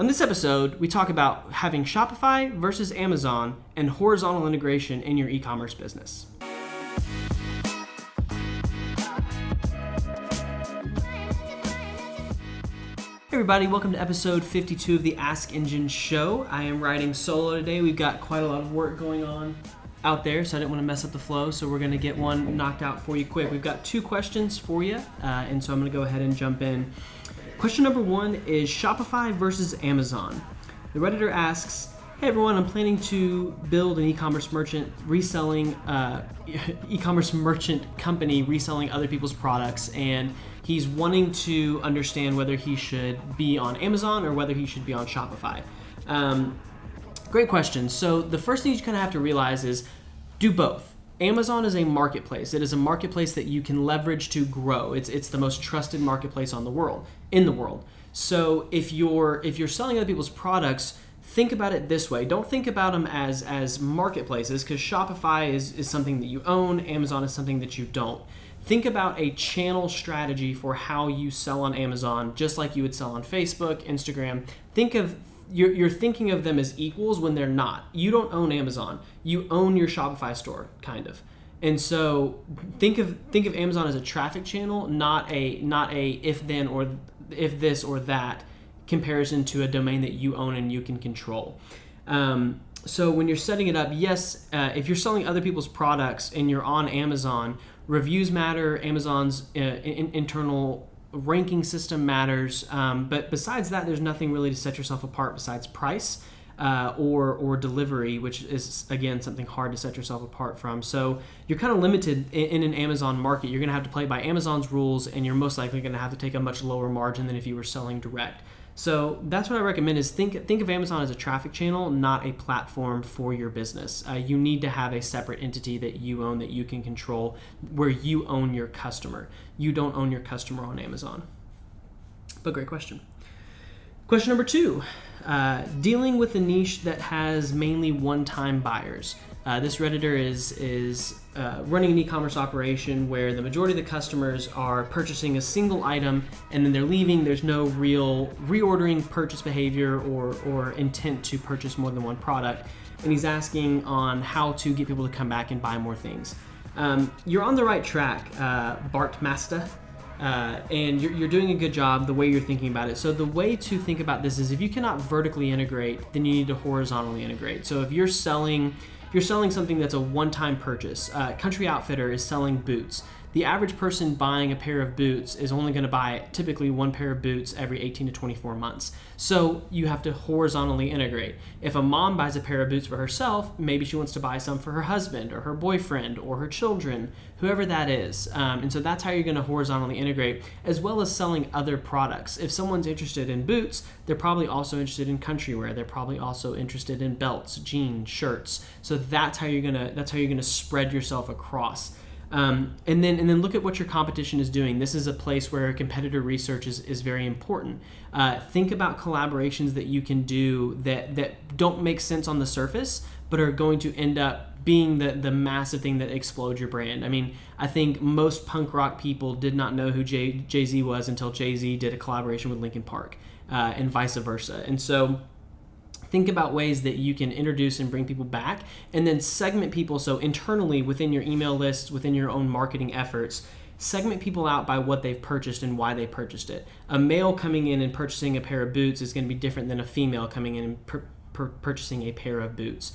On this episode, we talk about having Shopify versus Amazon and horizontal integration in your e-commerce business. Hey everybody, welcome to episode 52 of the AskEngine show. I am riding solo today. We've got quite a lot of work going on out there, so I didn't want to mess up the flow, so we're going to get one knocked out for you quick. We've got two questions for you, and so I'm going to go ahead and jump in. Question number one is Shopify versus Amazon. The Redditor asks, hey everyone, I'm planning to build an e-commerce merchant company reselling other people's products, and he's wanting to understand whether he should be on Amazon or whether he should be on Shopify. Great question. So the first thing you kind of have to realize is do both. Amazon is a marketplace. It is a marketplace that you can leverage to grow. It's the most trusted marketplace in the world. So if you're selling other people's products, think about it this way. Don't think about them as marketplaces, because Shopify is something that you own. Amazon is something that you don't. Think about a channel strategy for how you sell on Amazon, just like you would sell on Facebook, Instagram. You're thinking of them as equals when they're not. You don't own Amazon. You own your Shopify store, kind of. And so think of Amazon as a traffic channel, not a if then or if this or that comparison to a domain that you own and you can control. So when you're setting it up, yes, if you're selling other people's products and you're on Amazon, reviews matter. Amazon's internal ranking system matters, but besides that, there's nothing really to set yourself apart besides price or delivery, which is, again, something hard to set yourself apart from. So you're kind of limited in an Amazon market. You're going to have to play by Amazon's rules, and you're most likely going to have to take a much lower margin than if you were selling direct. So that's what I recommend is think of Amazon as a traffic channel, not a platform for your business. You need to have a separate entity that you own, that you can control, where you own your customer. You don't own your customer on Amazon. But great question. Question number two, dealing with a niche that has mainly one-time buyers. This Redditor is running an e-commerce operation where the majority of the customers are purchasing a single item and then they're leaving. There's no real reordering purchase behavior or intent to purchase more than one product. And he's asking on how to get people to come back and buy more things. You're on the right track, Bart Masta. And you're doing a good job the way you're thinking about it. So the way to think about this is if you cannot vertically integrate, then you need to horizontally integrate. So if you're selling something that's a one-time purchase. Country Outfitter is selling boots. The average person buying a pair of boots is only going to buy typically one pair of boots every 18 to 24 months. So you have to horizontally integrate. If a mom buys a pair of boots for herself, maybe she wants to buy some for her husband or her boyfriend or her children, whoever that is. And so that's how you're going to horizontally integrate, as well as selling other products. If someone's interested in boots, they're probably also interested in country wear. They're probably also interested in belts, jeans, shirts. So that's how you're gonna spread yourself across. And then look at what your competition is doing. This is a place where competitor research is very important. Think about collaborations that you can do that don't make sense on the surface, but are going to end up being the massive thing that explodes your brand. I mean, I think most punk rock people did not know who Jay-Z was until Jay-Z did a collaboration with Linkin Park, and vice versa. And so think about ways that you can introduce and bring people back, and then segment people. So internally within your email lists, within your own marketing efforts, segment people out by what they've purchased and why they purchased it. A male coming in and purchasing a pair of boots is going to be different than a female coming in and purchasing a pair of boots.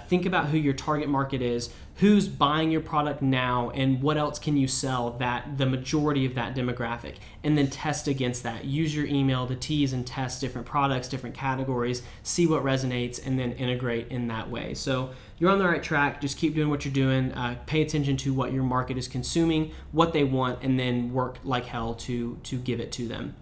Think about who your target market is, who's buying your product now, and what else can you sell that the majority of that demographic, and then test against that. Use your email to tease and test different products, different categories, see what resonates, and then integrate in that way. So you're on the right track. Just keep doing what you're doing. Pay attention to what your market is consuming, what they want, and then work like hell to give it to them.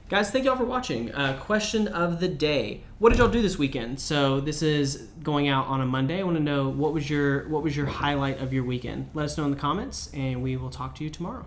Guys, thank y'all for watching. Question of the day. What did y'all do this weekend? So this is going out on a Monday. I want to know what was your highlight of your weekend. Let us know in the comments, and we will talk to you tomorrow.